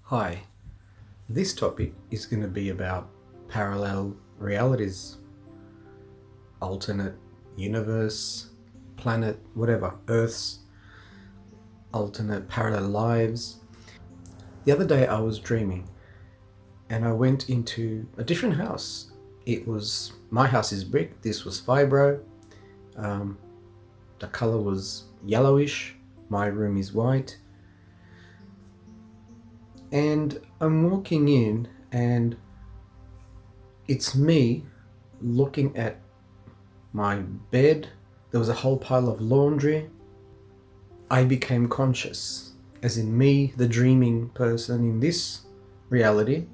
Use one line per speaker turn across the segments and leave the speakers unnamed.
Hi, this topic is going to be about parallel realities, alternate universe, planet, whatever, Earths, alternate parallel lives. The other day I was dreaming and I went into a different house. My house is brick, this was fibro. The color was yellowish, my room is white. And I'm walking in and it's me looking at my bed. There was a whole pile of laundry. I became conscious, as in me, the dreaming person in this reality,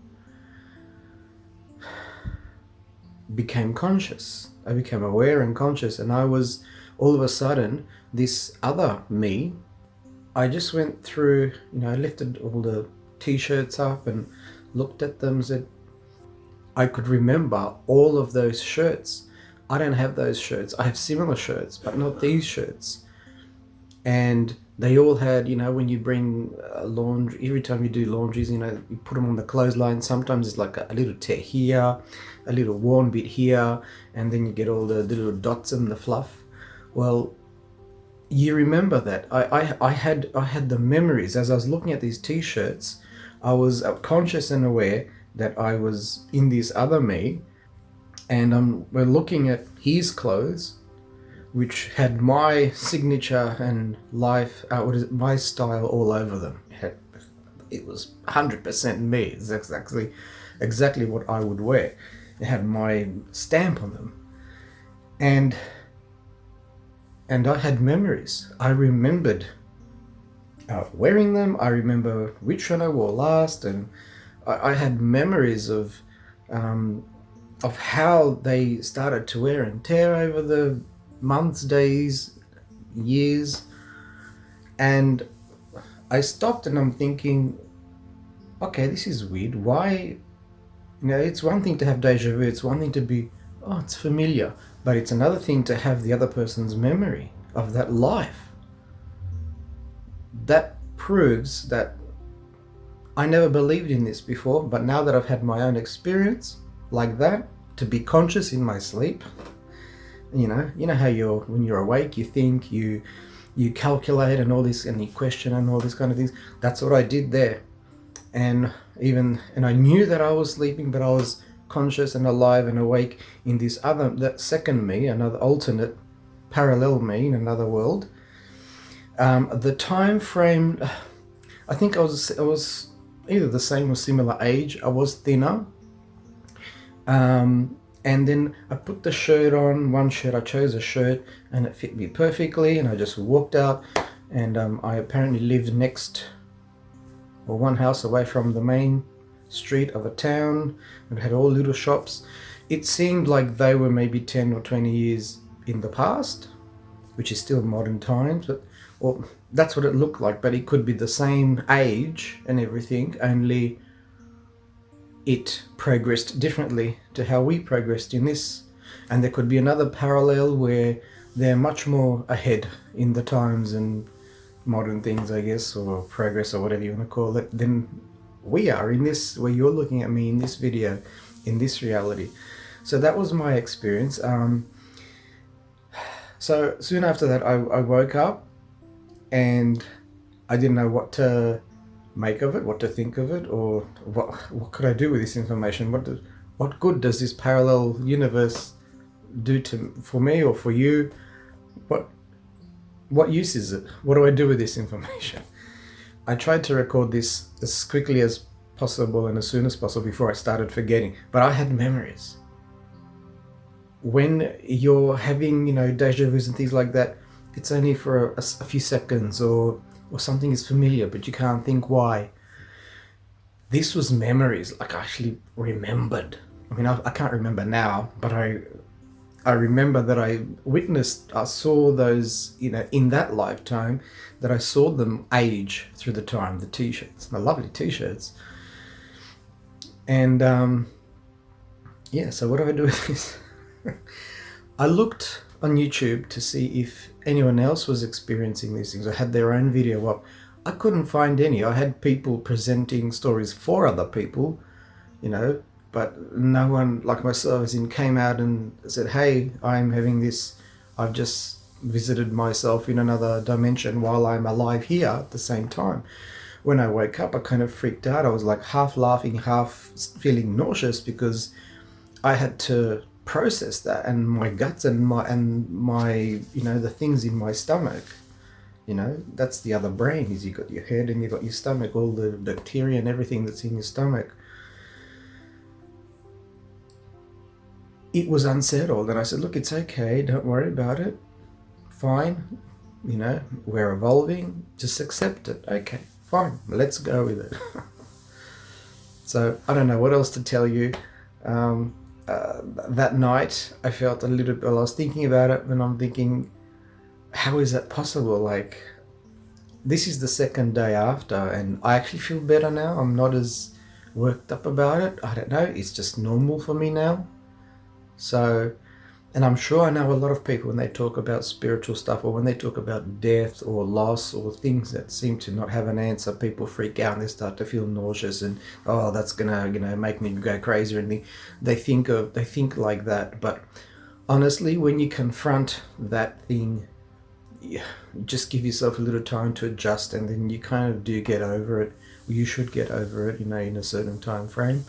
became conscious. I became aware and conscious, and I was all of a sudden this other me. I just went through, I lifted all the t-shirts up and looked at them and said, I could remember all of those shirts. I don't have those shirts. I have similar shirts, but not these shirts. And they all had, when you bring laundry, every time you do laundries, you put them on the clothesline. Sometimes it's like a little tear here, a little worn bit here, and then you get all the little dots and the fluff. Well, you remember that. I had the memories. As I was looking at these t-shirts, I was conscious and aware that I was in this other me, and we're looking at his clothes, which had my signature and my style all over them. It was 100% me. It's exactly what I would wear. It had my stamp on them, and I had memories. I remembered wearing them. I remember which one I wore last, and I had memories of how they started to wear and tear over the months, days, years. And I stopped and I'm thinking, okay, this is weird. Why? It's one thing to have deja vu. It's one thing to be, it's familiar. But it's another thing to have the other person's memory of that life. That proves that I never believed in this before, but now that I've had my own experience like that, to be conscious in my sleep, you know how when you're awake, you think, you calculate and all this, and you question and all this kind of things. That's what I did there. And I knew that I was sleeping, but I was conscious and alive and awake in this that second me, another alternate parallel me in another world. The time frame, I think I was either the same or similar age. I was thinner, and then I put the shirt on. One shirt, I chose a shirt and it fit me perfectly, and I just walked out. And I apparently lived one house away from the main street of a town, and had all little shops. It seemed like they were maybe 10 or 20 years in the past, which is still modern times, or that's what it looked like. But it could be the same age and everything, only it progressed differently to how we progressed in this. And there could be another parallel where they're much more ahead in the times and modern things, I guess, or progress, or whatever you want to call it, than we are in this, where you're looking at me in this video, in this reality. So that was my experience. So soon after that, I woke up and I didn't know what to make of it, what to think of it, or what could I do with this information? What good does this parallel universe do for me or for you? What use is it? What do I do with this information? I tried to record this as quickly as possible and as soon as possible before I started forgetting, but I had memories. When you're having, deja vus and things like that, it's only for a few seconds, or something is familiar, but you can't think why. This was memories, like I actually remembered. I mean, I can't remember now, but I remember that I saw those, in that lifetime, that I saw them age through the time, the t-shirts, the lovely t-shirts. And so what do I do with this? I looked on YouTube to see if anyone else was experiencing these things or had their own video up I couldn't find any. I had people presenting stories for other people, you know, but no one like myself as in came out and said, hey, I'm having this, I've just visited myself in another dimension while I'm alive here at the same time. When I woke up, I kind of freaked out. I was like half laughing, half feeling nauseous because I had to process that, and my guts and my you know, the things in my stomach. You know, that's the other brain, is you got your head and you got your stomach, all the bacteria and everything that's in your stomach. It was unsettled, and I said, look, it's okay, don't worry about it, fine, you know, we're evolving, just accept it. Okay, fine, let's go with it. So I don't know what else to tell you. That night I felt a little bit, I was thinking about it, and I'm thinking, how is that possible? Like, this is the second day after, and I actually feel better now. I'm not as worked up about it. I don't know, it's just normal for me now. So, and I'm sure I know a lot of people when they talk about spiritual stuff, or when they talk about death or loss or things that seem to not have an answer, people freak out and they start to feel nauseous and, oh, that's gonna, you know, make me go crazy, and they think like that. But honestly, when you confront that thing, you just give yourself a little time to adjust, and then you kind of do get over it. You should get over it, you know, in a certain time frame.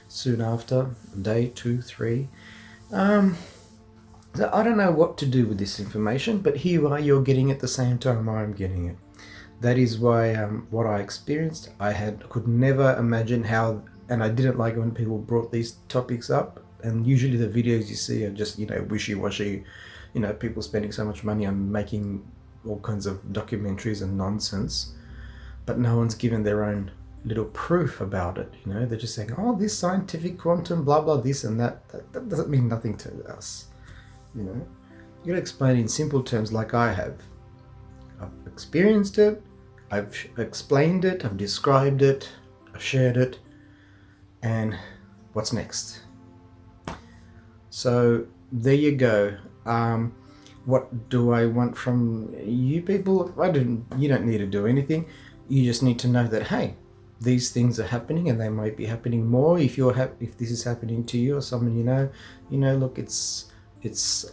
Soon after, day 2, 3. So I don't know what to do with this information, but here you are, you're getting it at the same time I'm getting it. That is why what I experienced, could never imagine how, and I didn't like when people brought these topics up. And usually the videos you see are just, you know, wishy-washy, you know, people spending so much money on making all kinds of documentaries and nonsense, but no one's given their own little proof about it. You know, they're just saying, oh, this scientific quantum blah blah this and that doesn't mean nothing to us. You know, you gotta explain in simple terms like I have. I've experienced it, I've explained it, I've described it, I've shared it, and what's next? So there you go. What do I want from you people? You don't need to do anything. You just need to know that, hey, these things are happening, and they might be happening more if if this is happening to you or someone you know. Look, it's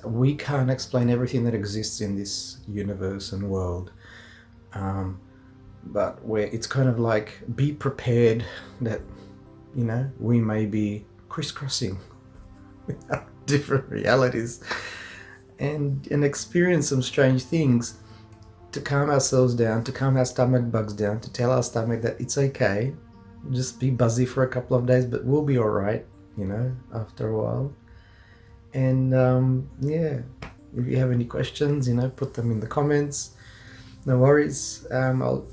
we can't explain everything that exists in this universe and world, but where it's kind of like, be prepared that, you know, we may be crisscrossing different realities and experience some strange things, to calm ourselves down, to calm our stomach bugs down, to tell our stomach that it's okay, just be buzzy for a couple of days, but we'll be all right, you know, after a while. And yeah, if you have any questions, you know, put them in the comments. No worries. I'll,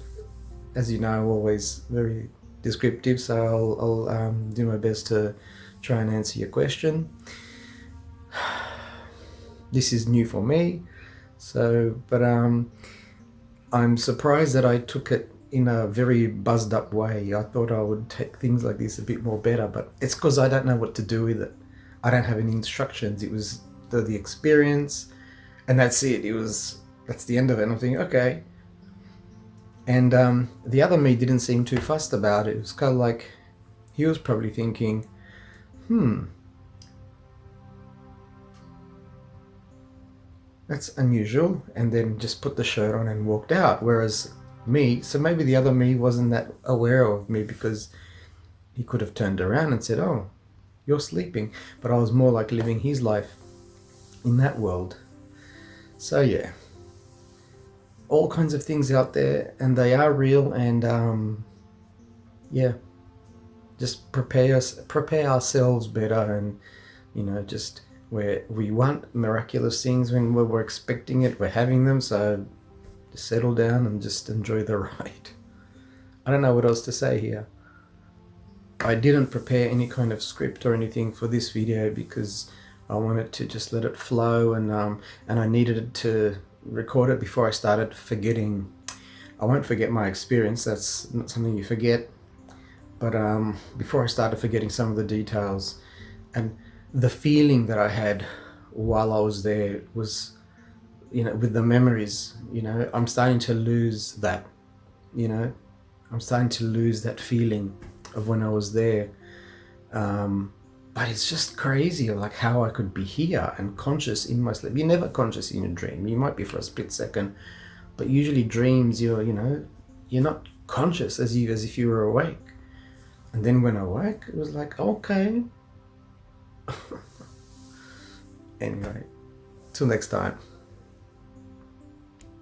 as you know, I'm always very descriptive, so I'll do my best to try and answer your question. This is new for me, so, but I'm surprised that I took it in a very buzzed up way. I thought I would take things like this a bit more better, but it's because I don't know what to do with it. I don't have any instructions. It was the experience, and that's it. That's the end of it. And I'm thinking, okay. And the other me didn't seem too fussed about it. It was kind of like, he was probably thinking, that's unusual, and then just put the shirt on and walked out. Whereas me, so maybe the other me wasn't that aware of me, because he could have turned around and said, oh, you're sleeping. But I was more like living his life in that world. So yeah, all kinds of things out there, and they are real. And yeah, just prepare ourselves better, and, you know, just where we want miraculous things, when we're expecting it, we're having them. So just settle down and just enjoy the ride. I don't know what else to say here. I didn't prepare any kind of script or anything for this video, because I wanted to just let it flow, and I needed to record it before I started forgetting. I won't forget my experience, that's not something you forget, but before I started forgetting some of the details, and the feeling that I had while I was there was, you know, with the memories, you know, I'm starting to lose that. you know, I'm starting to lose that feeling of when I was there. But it's just crazy, like how I could be here and conscious in my sleep. You're never conscious in your dream. You might be for a split second, but usually dreams, you're not conscious as if you were awake. And then when I woke, it was like, okay. Anyway, till next time.